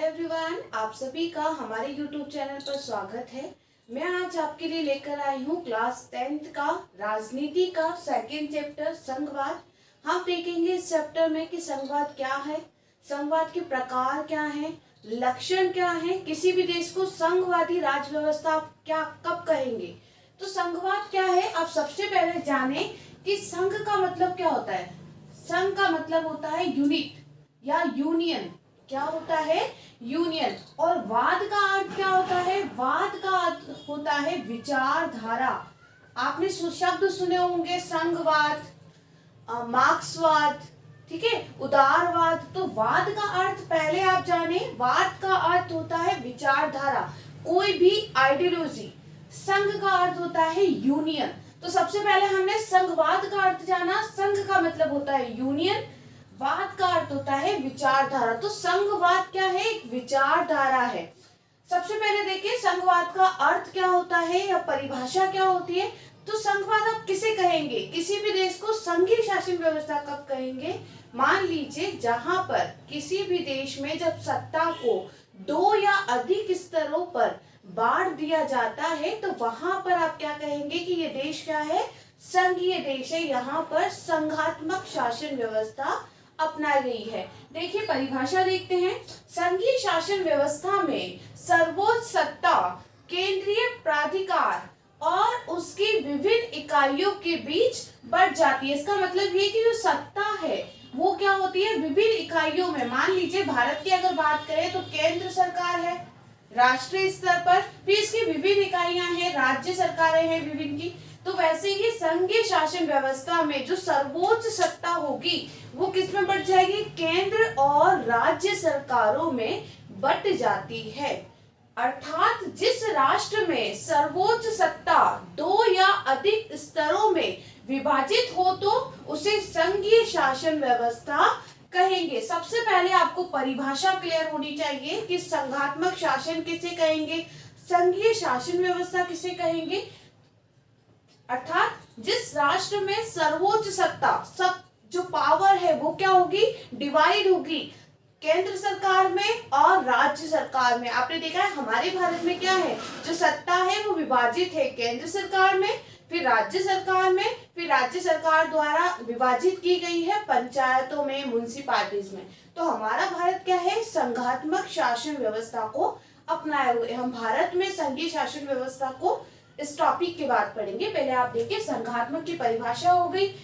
Hello everyone, आप सभी का हमारे यूट्यूब चैनल पर स्वागत है। मैं आज आपके लिए लेकर आई हूँ क्लास 10th का राजनीति का सेकंड चैप्टर संघवाद। हम देखेंगे इस चैप्टर में कि संघवाद क्या है, संघवाद के प्रकार क्या हैं, लक्षण क्या है, किसी भी देश को संघवादी राज्य व्यवस्था क्या कब कहेंगे। तो संघवाद क्या है, आप सबसे पहले जाने कि संघ का मतलब क्या होता है। संघ का मतलब होता है यूनिट या यूनियन। क्या होता है? यूनियन। और वाद का अर्थ क्या होता है? वाद का अर्थ होता है विचारधारा। आपने शब्द सुने होंगे संघवाद, मार्क्सवाद, ठीक है, उदारवाद। तो वाद का अर्थ पहले आप जाने, वाद का अर्थ होता है विचारधारा, कोई भी आइडियोलॉजी। संघ का अर्थ होता है यूनियन। तो सबसे पहले हमने संघवाद का अर्थ जाना। संघ का मतलब होता है यूनियन, वाद का अर्थ होता है विचारधारा। तो संघवाद क्या है? एक विचारधारा है। सबसे पहले देखिए संघवाद का अर्थ क्या होता है या परिभाषा क्या होती है। तो संघवाद आप किसे कहेंगे? किसी भी देश को संघीय शासन व्यवस्था कब कहेंगे? मान लीजिए जहां पर किसी भी देश में जब सत्ता को दो या अधिक स्तरों पर बांट दिया जाता है तो वहां पर आप क्या कहेंगे कि ये देश क्या है? संघीय देश है। यहाँ पर संघात्मक शासन व्यवस्था अपनाई गई है। देखिए परिभाषा देखते हैं। संघीय शासन व्यवस्था में सर्वोच्च सत्ता केंद्रीय प्राधिकार और उसकी विभिन्न इकाइयों के बीच बढ़ जाती है। इसका मतलब ये कि जो सत्ता है वो क्या होती है? विभिन्न इकाइयों में। मान लीजिए भारत की अगर बात करें तो केंद्र सरकार है राष्ट्रीय स्तर पर, फिर इसकी विभिन्न इकाइयां हैं, राज्य सरकारें हैं विभिन्न की। तो वैसे ही संघीय शासन व्यवस्था में जो सर्वोच्च सत्ता होगी वो किस में बढ़ जाएगी? केंद्र और राज्य सरकारों में बट जाती है। अर्थात जिस राष्ट्र में सर्वोच्च सत्ता दो या अधिक स्तरों में विभाजित हो तो उसे संघीय शासन व्यवस्था कहेंगे। सबसे पहले आपको परिभाषा क्लियर होनी चाहिए कि संघात्मक शासन किसे कहेंगे, संघीय शासन व्यवस्था किसे कहेंगे। अर्थात जिस राष्ट्र में सर्वोच्च सत्ता, सब जो पावर है वो क्या होगी? डिवाइड होगी केंद्र सरकार में और राज्य सरकार में। आपने देखा है हमारे भारत में क्या है, जो सत्ता है वो विभाजित है केंद्र सरकार में, फिर राज्य सरकार में, फिर राज्य सरकार द्वारा विभाजित की गई है पंचायतों में, म्युनिसिपैलिटीज में। तो हमारा भारत क्या है? संघात्मक शासन व्यवस्था को अपनाए हुए। हम भारत में संघीय शासन व्यवस्था को इस टॉपिक के बाद पढ़ेंगे। पहले आप देखिए संघात्मक की परिभाषा हो गई।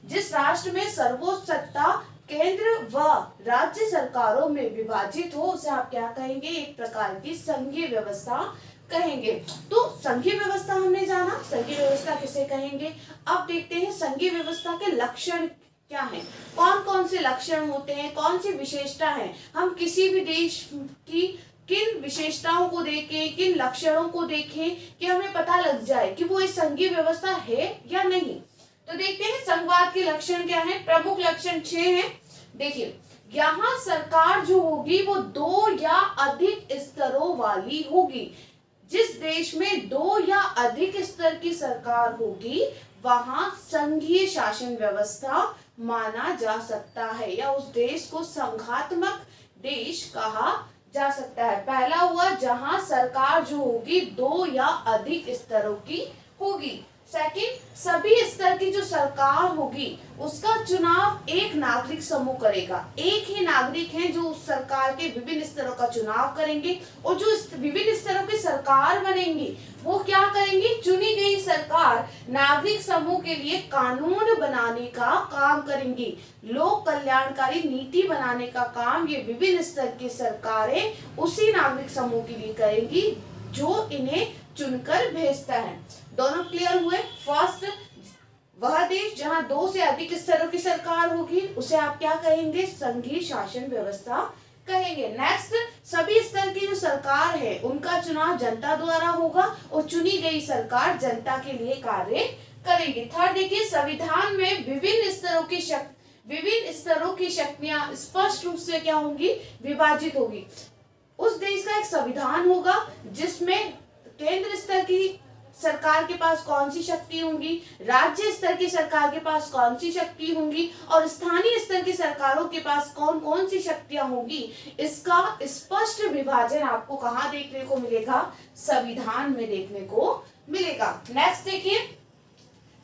जिस राष्ट्र में सर्वोच्च सत्ता केंद्र व राज्य सरकारों में विभाजित हो उसे आप क्या कहेंगे? एक प्रकार की संघीय व्यवस्था कहेंगे। तो संघीय व्यवस्था हमने जाना, संघीय व्यवस्था किसे कहेंगे। अब देखते हैं संघीय व्यवस्था के लक्षण क्या हैं, कौन कौन से लक्षण होते हैं, कौन सी विशेषता है। हम किसी भी देश की किन विशेषताओं को देखें, किन लक्षणों को देखें कि हमें पता लग जाए कि वो इस संघीय व्यवस्था है या नहीं। तो देखते हैं संघवाद के लक्षण क्या हैं। प्रमुख लक्षण 6 हैं। देखिए यहाँ सरकार जो होगी वो दो या अधिक स्तरों वाली होगी। जिस देश में दो या अधिक स्तर की सरकार होगी वहां संघीय शासन व्यवस्था माना जा सकता है या उस देश को संघात्मक देश कहा जा सकता है। पहला हुआ जहां सरकार जो होगी दो या अधिक स्तरों की होगी। सेकंड, सभी स्तर की जो सरकार होगी उसका चुनाव एक नागरिक समूह करेगा। एक ही नागरिक हैं जो उस सरकार के विभिन्न स्तरों का चुनाव करेंगे और जो विभिन्न स्तरों की सरकार बनेंगी वो क्या करेंगी? चुनी गई सरकार नागरिक समूह के लिए कानून बनाने का काम करेंगी, लोक कल्याणकारी नीति बनाने का काम ये विभिन्न स्तर की सरकारें उसी नागरिक समूह के लिए करेंगी जो इन्हें चुनकर भेजता है। दोनों क्लियर हुए। फर्स्ट, वह देश जहां दो से अधिक स्तरों की सरकार होगी उसे आप क्या कहेंगे? संघीय शासन व्यवस्था कहेंगे। नेक्स्ट, सभी स्तर की जो सरकार है उनका चुनाव जनता द्वारा होगा और चुनी गई सरकार जनता के लिए कार्य करेगी। थर्ड देखिए, संविधान में विभिन्न स्तरों की शक्तियां स्पष्ट रूप से क्या होंगी? विभाजित होगी। उस देश का एक संविधान होगा जिसमें केंद्र स्तर की सरकार के पास कौन सी शक्ति होंगी, राज्य स्तर की सरकार के पास कौन सी शक्ति होंगी और स्थानीय स्तर की सरकारों के पास कौन कौन सी शक्तियां होंगी, इसका स्पष्ट विभाजन आपको कहाँ देखने को मिलेगा, संविधान में देखने को मिलेगा। नेक्स्ट देखिए,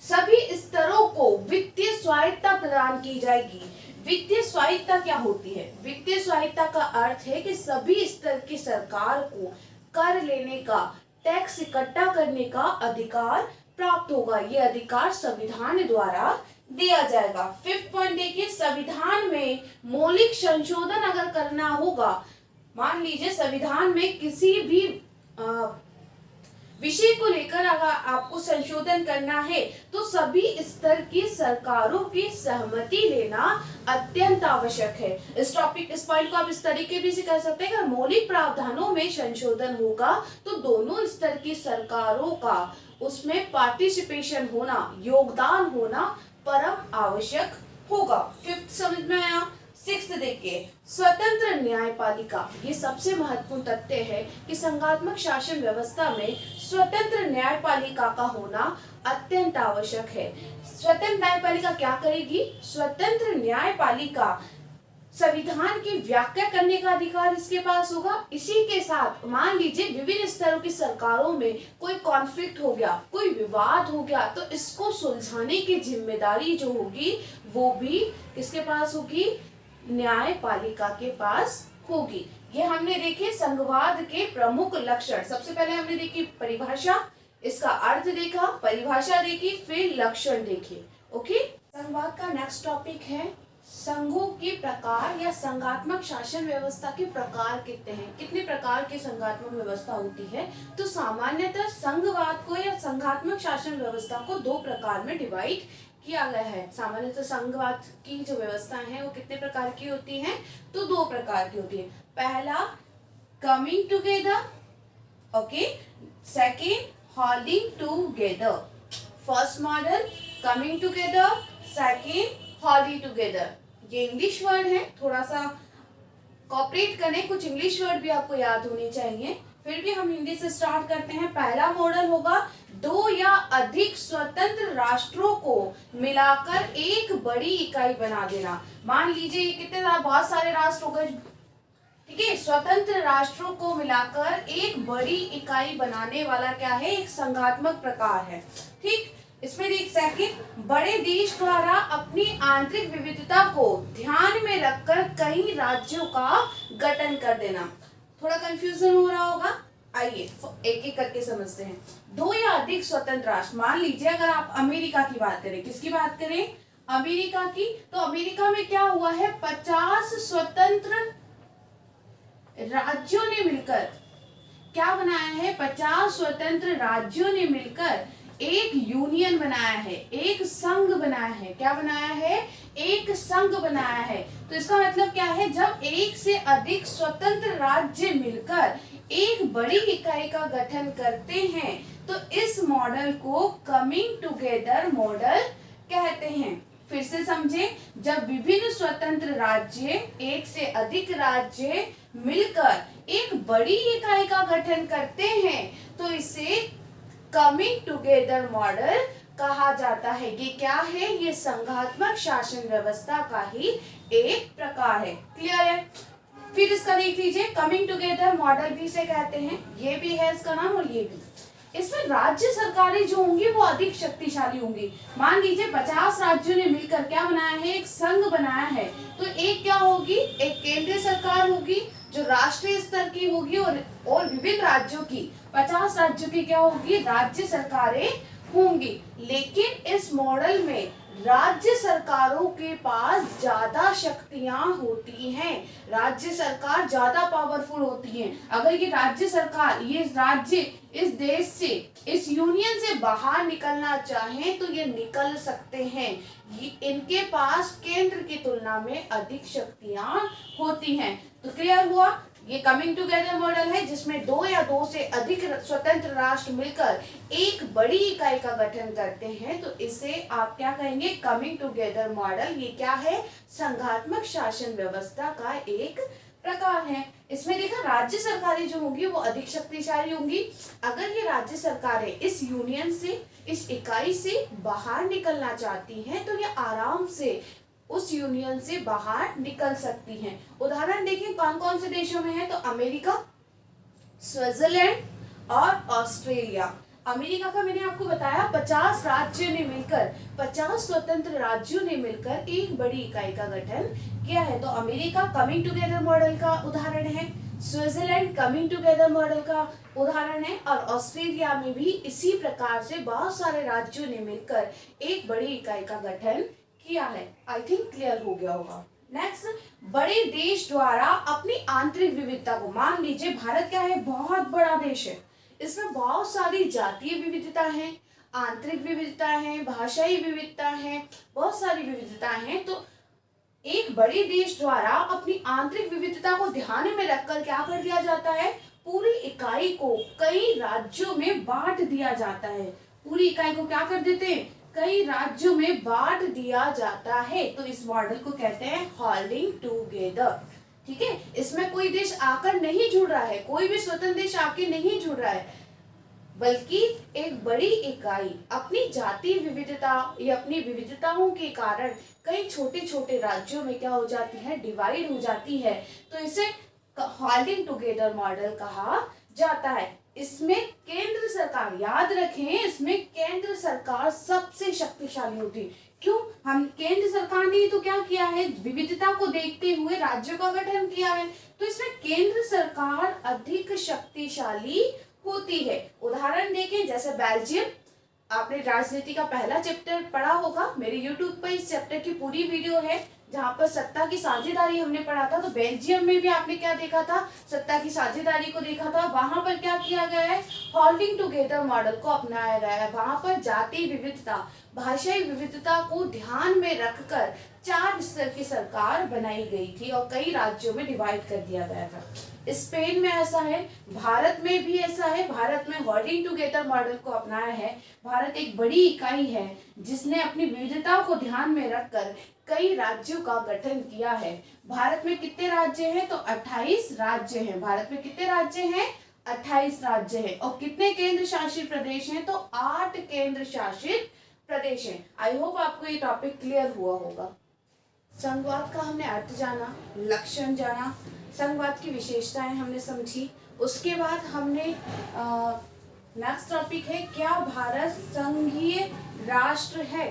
सभी स्तरों को वित्तीय स्वायत्ता प्रदान की जाएगी। वित्तीय स्वायत्ता क्या होती है? वित्तीय स्वायत्ता का अर्थ है कि सभी स्तर की सरकार को कर लेने का, टैक्स इकट्ठा करने का अधिकार प्राप्त होगा। ये अधिकार संविधान द्वारा दिया जाएगा। फिफ्थ पॉइंट देखिए, संविधान में मौलिक संशोधन अगर करना होगा, मान लीजिए संविधान में किसी भी विषय को लेकर अगर आपको संशोधन करना है तो सभी स्तर की सरकारों की सहमति लेना अत्यंत आवश्यक है। इस पॉइंट को आप इस तरीके से कर सकते हैं, अगर मौलिक प्रावधानों में संशोधन होगा तो दोनों स्तर की सरकारों का उसमें पार्टिसिपेशन होना, योगदान होना परम आवश्यक होगा। फिफ्थ समझ में आया। सिक्स्थ देखिए, स्वतंत्र न्यायपालिका। ये सबसे महत्वपूर्ण तथ्य है कि संघात्मक शासन व्यवस्था में स्वतंत्र न्यायपालिका का होना अत्यंत आवश्यक है। स्वतंत्र न्यायपालिका क्या करेगी? स्वतंत्र न्यायपालिका संविधान की व्याख्या करने का अधिकार इसके पास होगा। इसी के साथ मान लीजिए विभिन्न स्तरों की सरकारों में कोई कॉन्फ्लिक्ट हो गया, कोई विवाद हो गया, तो इसको सुलझाने की जिम्मेदारी जो होगी वो भी किसके पास होगी? न्यायपालिका के पास होगी। ये हमने देखे संघवाद के प्रमुख लक्षण। सबसे पहले हमने देखी परिभाषा, इसका अर्थ देखा, परिभाषा देखी, फिर लक्षण देखे। ओके, संघवाद का नेक्स्ट टॉपिक है संघों के प्रकार या संघात्मक शासन व्यवस्था के प्रकार कितने हैं, कितने प्रकार की संघात्मक व्यवस्था होती है। तो सामान्यतः संघवाद को या संघात्मक शासन व्यवस्था को दो प्रकार में डिवाइड किया गया है। सामान्यतः संघवाद की जो व्यवस्था है वो कितने प्रकार की होती है? तो दो प्रकार की होती है। पहला coming together, okay, second holding together. First model coming together, second holding together. ये इंग्लिश वर्ड है, थोड़ा सा कॉपरेट करें, कुछ इंग्लिश वर्ड भी आपको याद होनी चाहिए। फिर भी हम हिंदी से स्टार्ट करते हैं। पहला मॉडल होगा दो या अधिक स्वतंत्र राष्ट्रों को मिलाकर एक बड़ी इकाई बना देना। मान लीजिए ये कितने बहुत सारे राष्ट्र हो गए, ठीक है। स्वतंत्र राष्ट्रों को मिलाकर एक बड़ी इकाई बनाने वाला क्या है? एक संघात्मक प्रकार है, ठीक। इसमें देख सेकंड, बड़े देश द्वारा अपनी आंतरिक विविधता को ध्यान में रखकर कई राज्यों का गठन कर देना। थोड़ा कंफ्यूजन हो रहा होगा, आइए एक एक करके समझते हैं। दो या अधिक स्वतंत्र राष्ट्र, मान लीजिए अगर आप अमेरिका की बात करें, किसकी बात करें? अमेरिका की। तो अमेरिका में क्या हुआ है? 50 स्वतंत्र राज्यों ने मिलकर क्या बनाया है? 50 स्वतंत्र राज्यों ने मिलकर एक यूनियन बनाया है, एक संघ बनाया है। क्या बनाया है? एक संघ बनाया है। तो इसका मतलब क्या है? जब एक से अधिक स्वतंत्र राज्य मिलकर एक बड़ी इकाई का गठन करते हैं तो इस मॉडल को कमिंग टुगेदर मॉडल कहते हैं। फिर से समझें, जब विभिन्न स्वतंत्र राज्य, एक से अधिक राज्य मिलकर एक बड़ी इकाई का गठन करते हैं तो इसे कमिंग टुगेदर मॉडल कहा जाता है। ये क्या है? ये संघात्मक शासन व्यवस्था का ही एक प्रकार है। क्लियर है? फिर इसका देख लीजिए, कमिंग टुगेदर मॉडल भी इसे कहते हैं, ये भी है इसका नाम और ये भी। इसमें राज्य सरकारें जो होंगी वो अधिक शक्तिशाली होंगी। मान लीजिए 50 राज्यों ने मिलकर क्या बनाया है? एक संघ बनाया है। तो एक क्या होगी? एक केंद्रीय सरकार होगी जो राष्ट्रीय स्तर की होगी और विभिन्न राज्यों की, 50 राज्यों की क्या होगी? राज्य सरकारें होंगी। लेकिन इस मॉडल में राज्य सरकारों के पास ज्यादा शक्तियां होती हैं, राज्य सरकार ज्यादा पावरफुल होती है। अगर ये राज्य सरकार, ये राज्य इस देश से, इस यूनियन से बाहर निकलना चाहें तो ये निकल सकते हैं। इनके पास केंद्र की तुलना में अधिक शक्तियां होती हैं। तो क्लियर हुआ? ये कमिंग टुगेदर मॉडल है जिसमें दो या दो से अधिक स्वतंत्र राष्ट्र मिलकर एक बड़ी इकाई का गठन करते हैं तो इसे आप क्या कहेंगे? Coming together model. ये क्या है? संघात्मक शासन व्यवस्था का एक प्रकार है। इसमें देखा राज्य सरकारें जो होंगी वो अधिक शक्तिशाली होंगी। अगर ये राज्य सरकारें इस यूनियन से, इस इकाई से बाहर निकलना चाहती हैं तो ये आराम से उस यूनियन से बाहर निकल सकती हैं। उदाहरण देखें कौन कौन से देशों में है, तो अमेरिका, स्विट्जरलैंड और ऑस्ट्रेलिया। अमेरिका का मैंने आपको बताया 50 राज्यों ने मिलकर, 50 स्वतंत्र राज्यों ने मिलकर एक बड़ी इकाई का गठन किया है। तो अमेरिका कमिंग टुगेदर मॉडल का उदाहरण है, स्विट्जरलैंड कमिंग टुगेदर मॉडल का उदाहरण है, और ऑस्ट्रेलिया में भी इसी प्रकार से बहुत सारे राज्यों ने मिलकर एक बड़ी इकाई का गठन किया है। आई थिंक क्लियर हो गया होगा। नेक्स्ट, बड़े देश द्वारा अपनी आंतरिक विविधता को, मान लीजिए भारत क्या है, बहुत बड़ा देश है, इसमें बहुत सारी जातीय विविधता है, आंतरिक विविधता है, भाषाई विविधता है, बहुत सारी विविधता है। तो एक बड़े देश द्वारा अपनी आंतरिक विविधता को ध्यान में रखकर क्या कर दिया जाता है, पूरी इकाई को कई राज्यों में बांट दिया जाता है। पूरी इकाई को क्या कर देते हैं, कई राज्यों में बांट दिया जाता है। तो इस मॉडल को कहते हैं होल्डिंग टुगेदर। ठीक है, इसमें कोई देश आकर नहीं जुड़ रहा है, कोई भी स्वतंत्र देश आके नहीं जुड़ रहा है, बल्कि एक बड़ी इकाई अपनी जातीय विविधता या अपनी विविधताओं के कारण कई छोटे छोटे राज्यों में क्या हो जाती है, डिवाइड हो जाती है। तो इसे होल्डिंग टुगेदर मॉडल कहा जाता है। इसमें केंद्र सरकार, याद रखें, इसमें केंद्र सरकार सबसे शक्तिशाली होती है। क्यों, हम केंद्र सरकार ने तो क्या किया है, विविधता को देखते हुए राज्यों का गठन किया है, तो इसमें केंद्र सरकार अधिक शक्तिशाली होती है। उदाहरण देखें, जैसे बेल्जियम, आपने राजनीति का पहला चैप्टर पढ़ा होगा, मेरे यूट्यूब पर इस चैप्टर की पूरी वीडियो है जहाँ पर सत्ता की साझेदारी हमने पढ़ा था। तो बेल्जियम में भी आपने क्या देखा था, सत्ता की साझेदारी को देखा था। वहां पर क्या किया गया है, होल्डिंग टुगेदर मॉडल को अपनाया गया है। वहां पर जातीय विविधता, भाषाई विविधता को ध्यान में रखकर 4 स्तर की सरकार बनाई गई थी और कई राज्यों में डिवाइड कर दिया गया था। स्पेन में ऐसा है, भारत में भी ऐसा है। भारत में होल्डिंग टुगेदर मॉडल को अपनाया है। भारत एक बड़ी इकाई है जिसने अपनी विविधता को ध्यान में रखकर कई राज्यों का गठन किया है। भारत में कितने राज्य हैं, तो 28 राज्य हैं। भारत में कितने राज्य हैं, 28 राज्य हैं। और कितने केंद्र शासित प्रदेश हैं, तो 8 केंद्र शासित प्रदेश हैं। आई होप आपको ये टॉपिक क्लियर हुआ होगा। संघवाद का हमने अर्थ जाना, लक्षण जाना, संघवाद की विशेषताएं हमने समझी। उसके बाद हमने नेक्स्ट टॉपिक है, क्या भारत संघीय राष्ट्र है,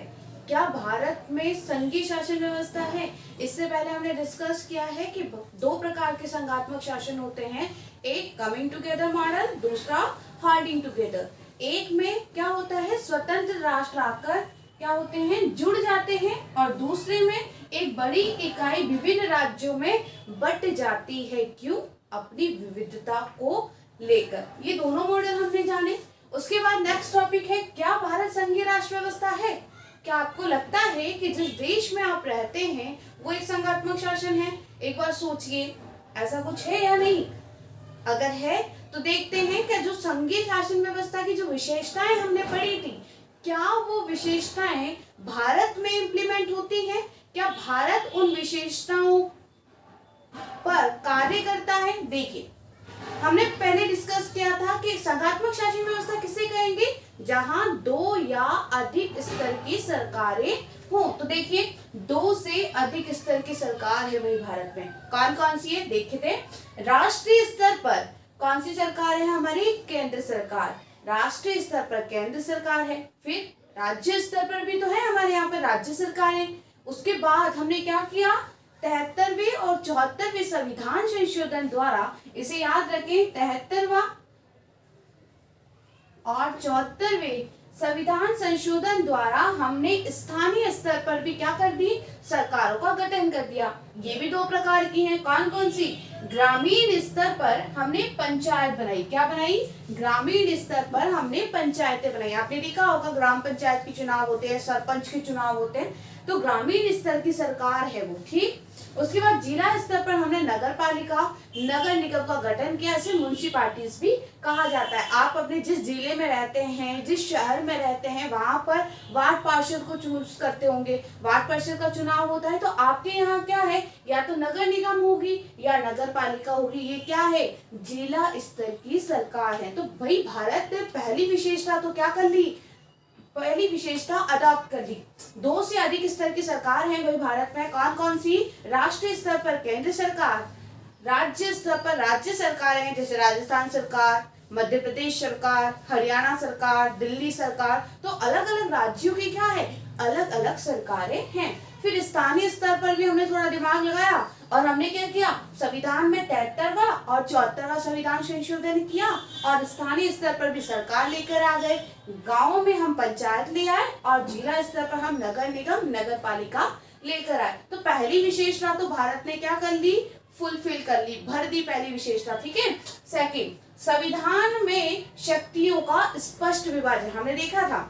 क्या भारत में संघीय शासन व्यवस्था है। इससे पहले हमने डिस्कस किया है कि 2 प्रकार के संघात्मक शासन होते हैं, एक कमिंग टुगेदर मॉडल, दूसरा होल्डिंग टुगेदर। एक में क्या होता है, स्वतंत्र राष्ट्र आकर क्या होते हैं, जुड़ जाते हैं, और दूसरे में एक बड़ी इकाई विभिन्न राज्यों में बट जाती है। क्यों, अपनी विविधता को लेकर। ये दोनों मॉडल हमने जाने। उसके बाद नेक्स्ट टॉपिक है, क्या भारत संघीय राष्ट्र व्यवस्था है। क्या आपको लगता है कि जिस देश में आप रहते हैं वो एक संघात्मक शासन है। एक बार सोचिए, ऐसा कुछ है या नहीं। अगर है तो देखते हैं कि जो संघीय शासन व्यवस्था की जो विशेषताएं हमने पढ़ी थी, क्या वो विशेषताएं भारत में इम्प्लीमेंट होती हैं, क्या भारत उन विशेषताओं पर कार्य करता है। देखिए, हमने पहले डिस्कस किया था कि संघात्मक शासन व्यवस्था किसे कहेंगे, जहां 2 या अधिक स्तर की सरकारें हो। तो देखिए, 2 से अधिक स्तर की सरकार है वही भारत में। कौन कौन सी है, देखते। राष्ट्रीय स्तर पर कौन सी सरकार है हमारी, केंद्र सरकार। राष्ट्रीय स्तर पर केंद्र सरकार है। फिर राज्य स्तर पर भी तो है हमारे यहाँ पर राज्य सरकार है। उसके बाद हमने क्या किया, 73वें और 74वें संविधान संशोधन द्वारा, इसे याद रखें, 73वां और 74वें संविधान संशोधन द्वारा हमने स्थानीय स्तर पर भी क्या कर दी, सरकारों का गठन कर दिया। ये भी 2 प्रकार की हैं। कौन कौन सी, ग्रामीण स्तर पर हमने पंचायत बनाई। क्या बनाई, ग्रामीण स्तर पर हमने पंचायतें बनाई। आपने देखा होगा ग्राम पंचायत के चुनाव होते हैं, सरपंच के चुनाव होते हैं, तो ग्रामीण स्तर की सरकार है वो। ठीक, उसके बाद जिला स्तर पर हमने नगर पालिका, नगर निगम का गठन किया, इसे म्युनिसिपैलिटीज भी कहा जाता है। आप अपने जिस जिले में रहते हैं, जिस शहर में रहते हैं, वहां पर वार्ड पार्षद को चूज करते होंगे, वार्ड पार्षद का चुनाव होता है, तो आपके यहाँ क्या है, या तो नगर निगम होगी या नगर पालिका होगी। ये क्या है, जिला स्तर की सरकार है। तो भाई भारत ने पहली विशेषता तो क्या कर ली, पहली विशेषता अडॉप्ट कर ली। 2 से अधिक स्तर की सरकार है भाई भारत में। कौन कौन सी, राष्ट्रीय स्तर पर केंद्र सरकार, राज्य स्तर पर राज्य सरकारें हैं, जैसे राजस्थान सरकार, मध्य प्रदेश सरकार, हरियाणा सरकार, दिल्ली सरकार। तो अलग अलग राज्यों की क्या है, अलग अलग सरकारें हैं। फिर स्थानीय स्तर पर भी हमने थोड़ा दिमाग लगाया और हमने क्या किया, संविधान में 73वां और 74वां संविधान संशोधन किया और स्थानीय स्तर पर भी सरकार लेकर आ गए। गाँव में हम पंचायत ले आए और जिला स्तर पर हम नगर निगम, नगर पालिका लेकर आए। तो पहली विशेषता तो भारत ने क्या कर ली, फुलफिल कर ली, भर दी पहली विशेषता। ठीक है। सेकंड, संविधान में शक्तियों का स्पष्ट विभाजन। हमने देखा था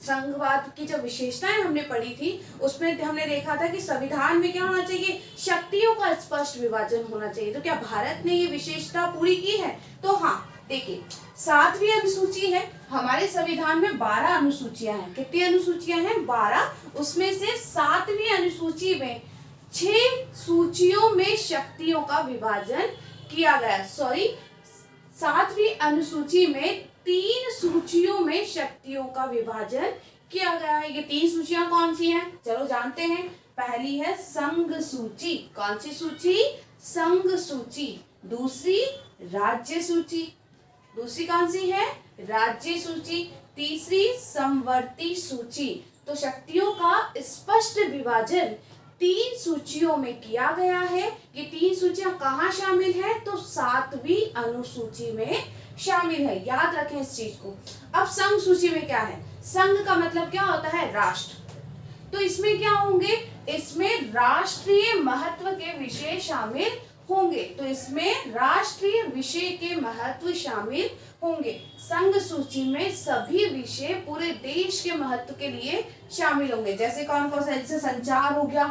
संघवाद की जो विशेषताएं हमने पढ़ी थी, उसमें हमने देखा था कि संविधान में क्या होना चाहिए, शक्तियों का स्पष्ट विभाजन होना चाहिए। तो क्या भारत ने ये विशेषता पूरी की है, तो हाँ। देखिए 7वीं अनुसूची है हमारे संविधान में, 12 अनुसूचियां हैं। कितनी अनुसूचियां हैं, 12। उसमें से 7वीं अनुसूची में 6 सूचियों में शक्तियों का विभाजन किया गया। सॉरी, 7वीं अनुसूची में 3 सूचियों में शक्तियों का विभाजन किया गया है। ये 3 सूचियां कौन सी हैं, चलो जानते हैं। पहली है संघ सूची। कौन सी सूची, संघ सूची। दूसरी राज्य सूची। दूसरी कौन सी है, राज्य सूची। तीसरी समवर्ती सूची। तो शक्तियों का स्पष्ट विभाजन 3 सूचियों में किया गया है। ये 3 सूचियां कहाँ शामिल है, तो 7वीं अनुसूची में शामिल है। याद रखें इस चीज को। अब संघ सूची में क्या है, संघ का मतलब क्या होता है, राष्ट्र। तो इसमें क्या होंगे, इसमें राष्ट्रीय महत्व के विषय शामिल होंगे। तो इसमें राष्ट्रीय विषय के महत्व शामिल होंगे। संघ सूची में सभी विषय पूरे देश के महत्व के लिए शामिल होंगे। जैसे कौन कौन सा, जैसे संचार हो गया,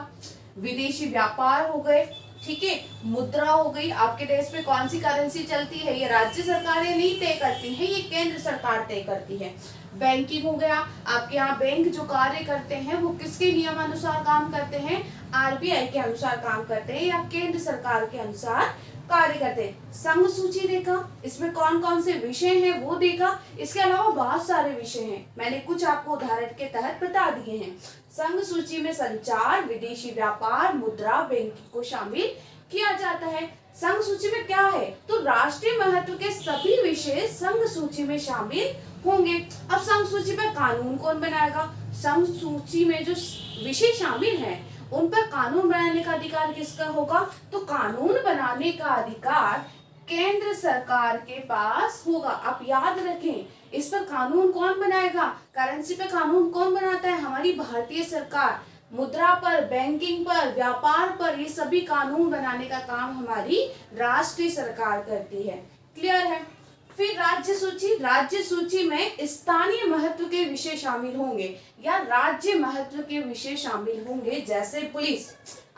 विदेशी व्यापार हो गए, ठीक है, मुद्रा हो गई। आपके देश में कौन सी करेंसी चलती है, ये राज्य सरकारें नहीं तय करती हैं, ये केंद्र सरकार तय करती है। बैंकिंग हो गया, आपके यहाँ बैंक जो कार्य करते हैं वो किसके नियम अनुसार काम करते हैं, आरबीआई के अनुसार काम करते हैं या केंद्र सरकार के अनुसार कार्य करते हैं। संघ सूची देखा, इसमें कौन कौन से विषय हैं वो देखा। इसके अलावा बहुत सारे विषय हैं, मैंने कुछ आपको उदाहरण के तहत बता दिए हैं। संघ सूची में संचार, विदेशी व्यापार, मुद्रा, बैंकिंग को शामिल किया जाता है। संघ सूची में क्या है, तो राष्ट्रीय महत्व के सभी विषय संघ सूची में शामिल होंगे। अब संघ सूची पर कानून कौन बनाएगा, संघ सूची में जो विषय शामिल हैं उन पर कानून बनाने का अधिकार किसका होगा, तो कानून बनाने का अधिकार केंद्र सरकार के पास होगा। आप याद रखें, इस पर कानून कौन बनाएगा, करेंसी पे कानून कौन बनाता है, हमारी भारतीय सरकार। मुद्रा पर, बैंकिंग पर, व्यापार पर, ये सभी कानून बनाने का काम हमारी राष्ट्रीय सरकार करती है। क्लियर है। फिर राज्य सूची, राज्य सूची में स्थानीय महत्व के विषय शामिल होंगे या राज्य महत्व के विषय शामिल होंगे। जैसे पुलिस,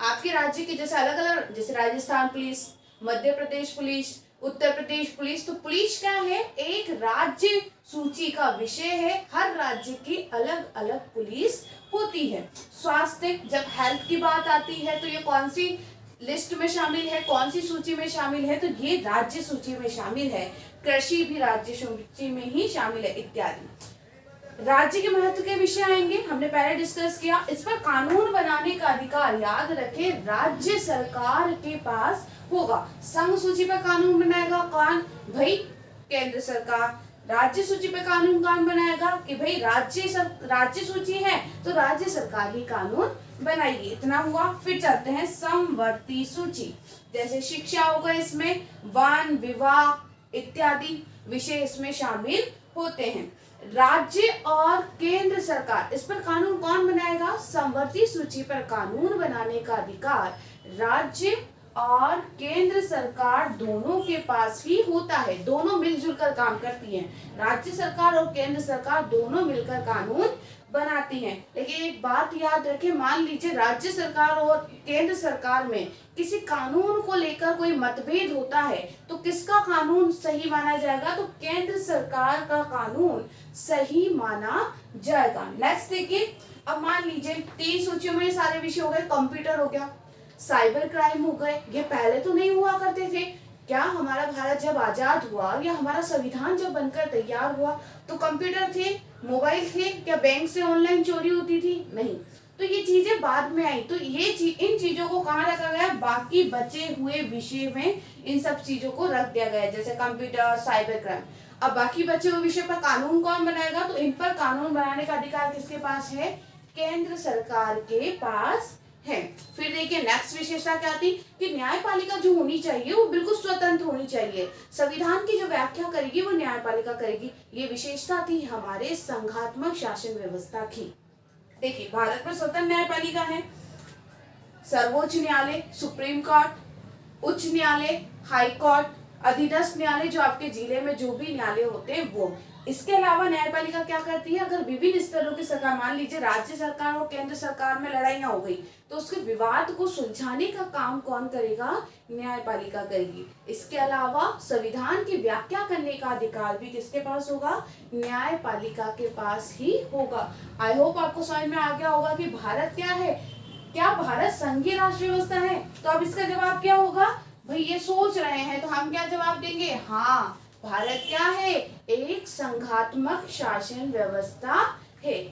आपके राज्य की जैसे अलग अलग, जैसे Rajasthan police, Madhya Pradesh police, Uttar Pradesh police. तो पुलिस क्या है, एक राज्य सूची का विषय है। हर राज्य की अलग अलग पुलिस होती है। स्वास्थ्य, जब हेल्थ की बात आती है तो ये कौन सी लिस्ट में शामिल है, कौन सी सूची में शामिल है, तो ये राज्य सूची में शामिल है। कृषि भी राज्य सूची में ही शामिल है, इत्यादि। राज्य के महत्व के विषय आएंगे, हमने पहले डिस्कस किया। इस पर कानून बनाने का अधिकार, याद रखें, राज्य सरकार के पास होगा। संघ सूची पर कानून बनाएगा कौन, भाई केंद्र सरकार। राज्य सूची पे कानून कौन बनाएगा, कि भाई राज्य सूची है तो राज्य सरकार ही कानून बनाएगी। इतना हुआ। फिर चलते हैं समवर्ती सूची। जैसे शिक्षा होगा, इसमें वन, विवाह इत्यादि विषय इसमें शामिल होते हैं। राज्य और केंद्र सरकार, इस पर कानून कौन बनाएगा, समवर्ती सूची पर कानून बनाने का अधिकार राज्य और केंद्र सरकार दोनों के पास ही होता है। दोनों मिलजुल कर काम करती हैं, राज्य सरकार और केंद्र सरकार दोनों मिलकर कानून बनाती हैं। लेकिन एक बात याद रखें, मान लीजिए राज्य सरकार और केंद्र सरकार में किसी कानून को लेकर कोई मतभेद होता है तो किसका कानून सही माना जाएगा? तो केंद्र सरकार का कानून सही माना जाएगा। नेक्स्ट देखिए, अब मान लीजिए 3 सूचियों में सारे विषय हो गए, कंप्यूटर हो गया, साइबर क्राइम हो गए, ये पहले तो नहीं हुआ करते थे। क्या हमारा भारत जब आजाद हुआ या हमारा संविधान जब बनकर तैयार हुआ तो कंप्यूटर थे, मोबाइल थे? क्या बैंक से ऑनलाइन चोरी होती थी? नहीं। तो ये चीजें बाद में आई। तो ये इन चीजों को कहाँ रखा गया? बाकी बचे हुए विषय में इन सब चीजों को रख दिया गया, जैसे कंप्यूटर, साइबर क्राइम। अब बाकी बचे हुए विषय पर कानून कौन बनाएगा? तो इन पर कानून बनाने का अधिकार किसके पास है? केंद्र सरकार के पास है। फिर देखिए नेक्स्ट विशेषता क्या थी कि न्यायपालिका जो होनी चाहिए वो बिल्कुल स्वतंत्र होनी चाहिए। संविधान की जो व्याख्या करेगी वो न्यायपालिका करेगी। ये विशेषता थी हमारे संघात्मक शासन व्यवस्था की। देखिए भारत में स्वतंत्र न्यायपालिका है, सर्वोच्च न्यायालय, सुप्रीम कोर्ट, उच्च न्यायालय, हाई कोर्ट, अधीनस्थ न्यायालय जो आपके जिले में जो भी न्यायालय होते हैं वो। इसके अलावा न्यायपालिका क्या करती है? अगर विभिन्न स्तरों की सरकार, मान लीजिए राज्य सरकार और केंद्र सरकार में लड़ाइयां हो गई तो उसके विवाद को सुलझाने का काम कौन करेगा? न्यायपालिका करेगी। इसके अलावा संविधान की व्याख्या करने का अधिकार भी किसके पास होगा? न्यायपालिका के पास ही होगा। आई होप आपको समझ में आ गया होगा कि भारत क्या है। क्या भारत संघीय राष्ट्र व्यवस्था है? तो अब इसका जवाब क्या होगा? भाई ये सोच रहे हैं तो हम क्या जवाब देंगे? हाँ, भारत क्या है? एक संघात्मक शासन व्यवस्था है।